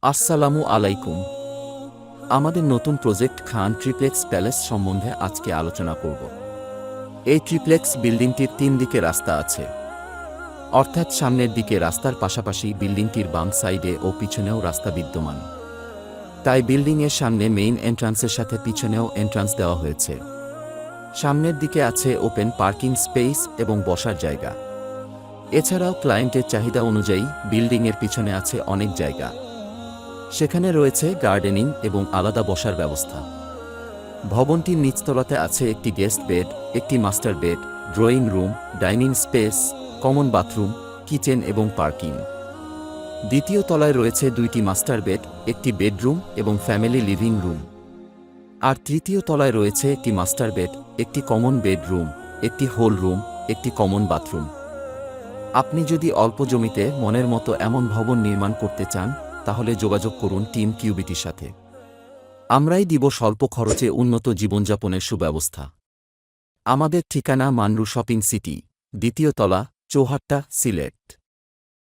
আসসালামু আলাইকুম। আমাদের নতুন প্রজেক্ট খান ট্রিপ্লেক্স প্যালেস সম্বন্ধে আজকে আলোচনা করব। এই ট্রিপ্লেক্স বিল্ডিংটির ৩ দিকে রাস্তা আছে, অর্থাৎ সামনের দিকে রাস্তার পাশাপাশি বিল্ডিংটির বাম সাইডে ও পিছনেও রাস্তা বিদ্যমান। তাই বিল্ডিংয়ের সামনে মেইন এন্ট্রান্সের সাথে পিছনেও এন্ট্রান্স দেওয়া হয়েছে। সামনের দিকে আছে ওপেন পার্কিং স্পেস এবং বসার জায়গা। এছাড়াও ক্লায়েন্টের চাহিদা অনুযায়ী বিল্ডিংয়ের পিছনে আছে অনেক জায়গা, সেখানে রয়েছে গার্ডেনিং এবং আলাদা বসার ব্যবস্থা। ভবনটির নিচতলাতে আছে একটি গেস্ট বেড, একটি master bed, drawing room, dining space, common bathroom, kitchen এবং পার্কিং। দ্বিতীয় তলায় রয়েছে 2টি মাস্টার বেড, একটি বেডরুম এবং ফ্যামিলি লিভিং রুম। আর তৃতীয় তলায় রয়েছে একটি মাস্টার বেড, একটি কমন বেডরুম, একটি হোল রুম, একটি কমন বাথরুম। আপনি যদি অল্প জমিতে মনের মতো এমন ভবন নির্মাণ করতে চান, তাহলে যোগাযোগ করুন টিম কিউবিটির সাথে। আমরাই দিব স্বল্প খরচে উন্নত জীবনযাপনের সুব্যবস্থা। আমাদের ঠিকানা মানরু শপিং সিটি, 2য় তলা, চৌহাট্টা, সিলেট।